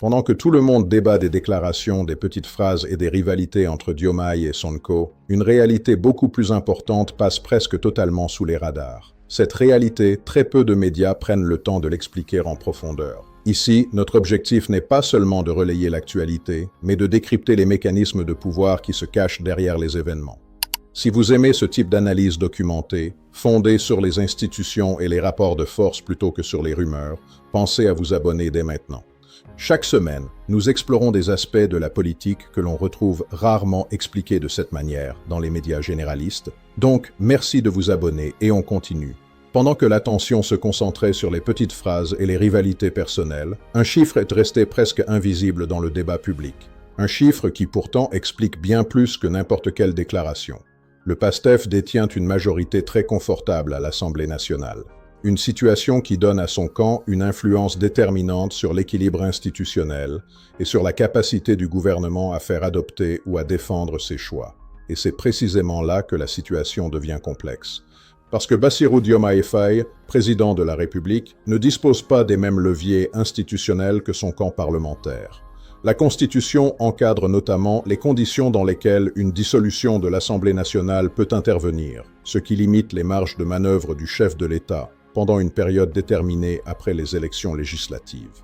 Pendant que tout le monde débat des déclarations, des petites phrases et des rivalités entre Diomaye et Sonko, une réalité beaucoup plus importante passe presque totalement sous les radars. Cette réalité, très peu de médias prennent le temps de l'expliquer en profondeur. Ici, notre objectif n'est pas seulement de relayer l'actualité, mais de décrypter les mécanismes de pouvoir qui se cachent derrière les événements. Si vous aimez ce type d'analyse documentée, fondée sur les institutions et les rapports de force plutôt que sur les rumeurs, pensez à vous abonner dès maintenant. Chaque semaine, nous explorons des aspects de la politique que l'on retrouve rarement expliqués de cette manière dans les médias généralistes. Donc, merci de vous abonner et on continue. Pendant que l'attention se concentrait sur les petites phrases et les rivalités personnelles, un chiffre est resté presque invisible dans le débat public. Un chiffre qui pourtant explique bien plus que n'importe quelle déclaration. Le PASTEF détient une majorité très confortable à l'Assemblée nationale. Une situation qui donne à son camp une influence déterminante sur l'équilibre institutionnel et sur la capacité du gouvernement à faire adopter ou à défendre ses choix. Et c'est précisément là que la situation devient complexe. Parce que Bassirou Diomaye Faye, président de la République, ne dispose pas des mêmes leviers institutionnels que son camp parlementaire. La Constitution encadre notamment les conditions dans lesquelles une dissolution de l'Assemblée nationale peut intervenir, ce qui limite les marges de manœuvre du chef de l'État pendant une période déterminée après les élections législatives.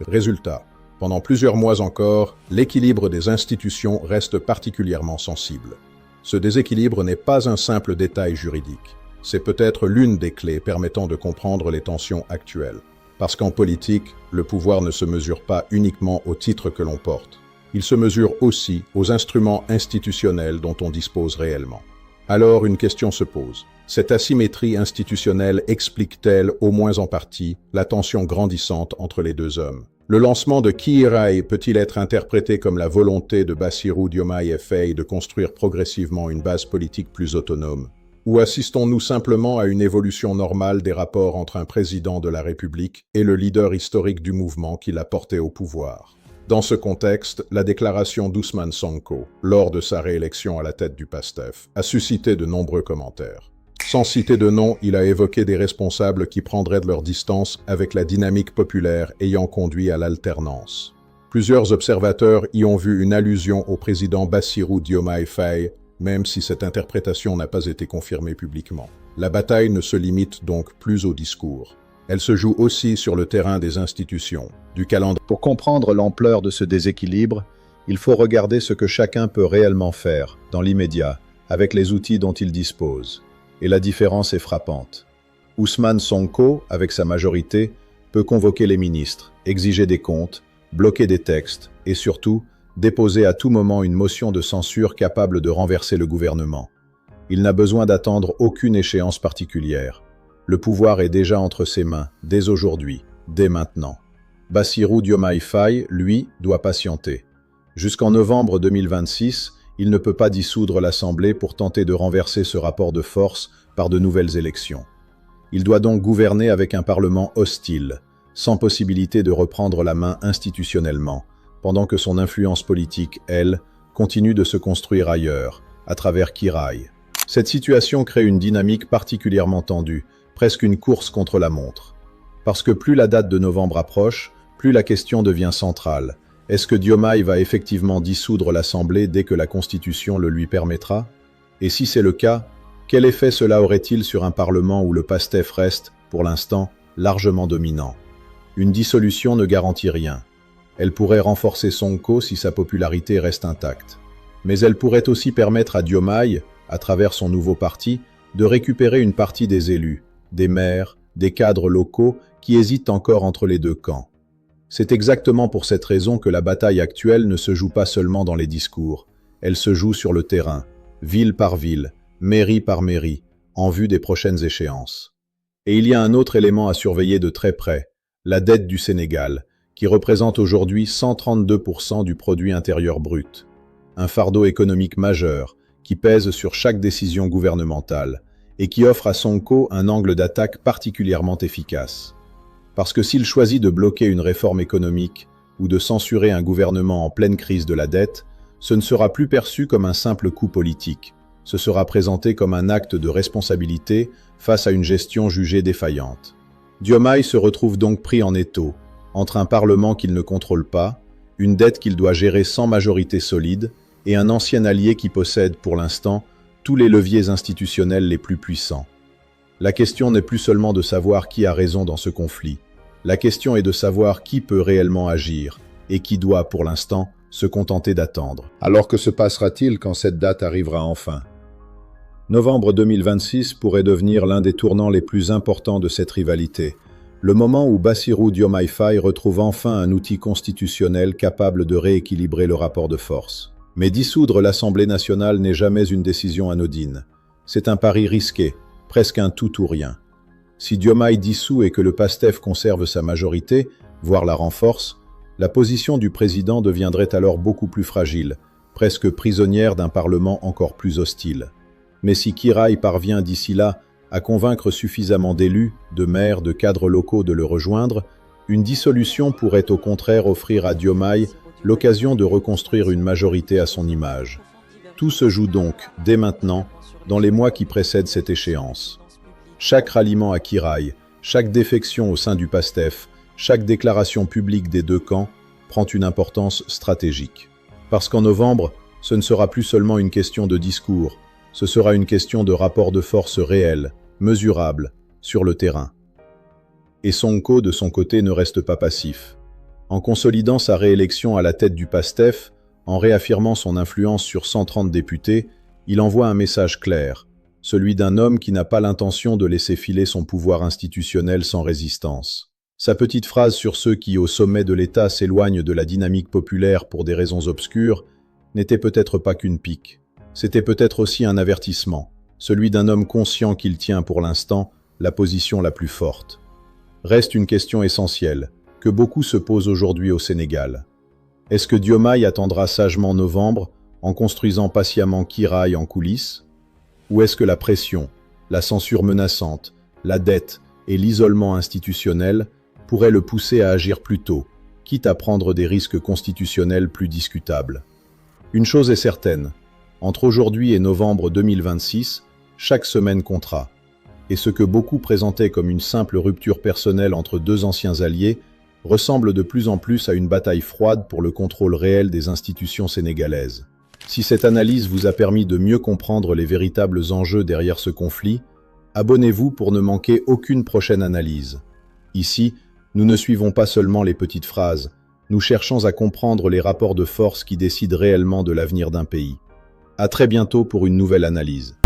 Résultat, pendant plusieurs mois encore, l'équilibre des institutions reste particulièrement sensible. Ce déséquilibre n'est pas un simple détail juridique. C'est peut-être l'une des clés permettant de comprendre les tensions actuelles. Parce qu'en politique, le pouvoir ne se mesure pas uniquement au titre que l'on porte. Il se mesure aussi aux instruments institutionnels dont on dispose réellement. Alors une question se pose. Cette asymétrie institutionnelle explique-t-elle, au moins en partie, la tension grandissante entre les deux hommes? Le lancement de Kiiraï peut-il être interprété comme la volonté de Bassirou Diomaye Faye de construire progressivement une base politique plus autonome? Ou assistons-nous simplement à une évolution normale des rapports entre un président de la République et le leader historique du mouvement qui l'a porté au pouvoir? Dans ce contexte, la déclaration d'Ousmane Sonko, lors de sa réélection à la tête du PASTEF, a suscité de nombreux commentaires. Sans citer de nom, il a évoqué des responsables qui prendraient de leur distance avec la dynamique populaire ayant conduit à l'alternance. Plusieurs observateurs y ont vu une allusion au président Bassirou Diomaye Faye, même si cette interprétation n'a pas été confirmée publiquement. La bataille ne se limite donc plus au discours. Elle se joue aussi sur le terrain des institutions, du calendrier. Pour comprendre l'ampleur de ce déséquilibre, il faut regarder ce que chacun peut réellement faire, dans l'immédiat, avec les outils dont il dispose. Et la différence est frappante. Ousmane Sonko, avec sa majorité, peut convoquer les ministres, exiger des comptes, bloquer des textes et surtout, déposer à tout moment une motion de censure capable de renverser le gouvernement. Il n'a besoin d'attendre aucune échéance particulière. Le pouvoir est déjà entre ses mains, dès aujourd'hui, dès maintenant. Bassirou Diomaye Faye, lui, doit patienter. Jusqu'en novembre 2026, il ne peut pas dissoudre l'Assemblée pour tenter de renverser ce rapport de force par de nouvelles élections. Il doit donc gouverner avec un Parlement hostile, sans possibilité de reprendre la main institutionnellement, pendant que son influence politique, elle, continue de se construire ailleurs, à travers Kiiraï. Cette situation crée une dynamique particulièrement tendue, presque une course contre la montre. Parce que plus la date de novembre approche, plus la question devient centrale. Est-ce que Diomaye va effectivement dissoudre l'Assemblée dès que la Constitution le lui permettra? Et si c'est le cas, quel effet cela aurait-il sur un Parlement où le PASTEF reste, pour l'instant, largement dominant? Une dissolution ne garantit rien. Elle pourrait renforcer Sonko si sa popularité reste intacte. Mais elle pourrait aussi permettre à Diomaye, à travers son nouveau parti, de récupérer une partie des élus, des maires, des cadres locaux qui hésitent encore entre les deux camps. C'est exactement pour cette raison que la bataille actuelle ne se joue pas seulement dans les discours, elle se joue sur le terrain, ville par ville, mairie par mairie, en vue des prochaines échéances. Et il y a un autre élément à surveiller de très près, la dette du Sénégal, qui représente aujourd'hui 132% du produit intérieur brut. Un fardeau économique majeur qui pèse sur chaque décision gouvernementale et qui offre à Sonko un angle d'attaque particulièrement efficace. Parce que s'il choisit de bloquer une réforme économique ou de censurer un gouvernement en pleine crise de la dette, ce ne sera plus perçu comme un simple coup politique. Ce sera présenté comme un acte de responsabilité face à une gestion jugée défaillante. Diomaye se retrouve donc pris en étau, entre un Parlement qu'il ne contrôle pas, une dette qu'il doit gérer sans majorité solide, et un ancien allié qui possède, pour l'instant, tous les leviers institutionnels les plus puissants. La question n'est plus seulement de savoir qui a raison dans ce conflit. La question est de savoir qui peut réellement agir, et qui doit, pour l'instant, se contenter d'attendre. Alors que se passera-t-il quand cette date arrivera enfin? Novembre 2026 pourrait devenir l'un des tournants les plus importants de cette rivalité, le moment où Bassirou Diomaye Faye retrouve enfin un outil constitutionnel capable de rééquilibrer le rapport de force. Mais dissoudre l'Assemblée nationale n'est jamais une décision anodine. C'est un pari risqué, presque un tout ou rien. Si Diomaye dissout et que le PASTEF conserve sa majorité, voire la renforce, la position du président deviendrait alors beaucoup plus fragile, presque prisonnière d'un Parlement encore plus hostile. Mais si Kiraï parvient d'ici là à convaincre suffisamment d'élus, de maires, de cadres locaux de le rejoindre, une dissolution pourrait au contraire offrir à Diomaye l'occasion de reconstruire une majorité à son image. Tout se joue donc, dès maintenant, dans les mois qui précèdent cette échéance. Chaque ralliement à Kiraï, chaque défection au sein du PASTEF, chaque déclaration publique des deux camps prend une importance stratégique. Parce qu'en novembre, ce ne sera plus seulement une question de discours, ce sera une question de rapport de force réel, mesurable, sur le terrain. Et Sonko, de son côté, ne reste pas passif. En consolidant sa réélection à la tête du PASTEF, en réaffirmant son influence sur 130 députés, il envoie un message clair, celui d'un homme qui n'a pas l'intention de laisser filer son pouvoir institutionnel sans résistance. Sa petite phrase sur ceux qui, au sommet de l'État, s'éloignent de la dynamique populaire pour des raisons obscures, n'était peut-être pas qu'une pique. C'était peut-être aussi un avertissement, celui d'un homme conscient qu'il tient pour l'instant la position la plus forte. Reste une question essentielle, que beaucoup se posent aujourd'hui au Sénégal. Est-ce que Diomaye attendra sagement novembre en construisant patiemment Kiraï en coulisses? Ou est-ce que la pression, la censure menaçante, la dette et l'isolement institutionnel pourraient le pousser à agir plus tôt, quitte à prendre des risques constitutionnels plus discutables? Une chose est certaine, entre aujourd'hui et novembre 2026, chaque semaine comptera. Et ce que beaucoup présentaient comme une simple rupture personnelle entre deux anciens alliés ressemble de plus en plus à une bataille froide pour le contrôle réel des institutions sénégalaises. Si cette analyse vous a permis de mieux comprendre les véritables enjeux derrière ce conflit, abonnez-vous pour ne manquer aucune prochaine analyse. Ici, nous ne suivons pas seulement les petites phrases, nous cherchons à comprendre les rapports de force qui décident réellement de l'avenir d'un pays. À très bientôt pour une nouvelle analyse.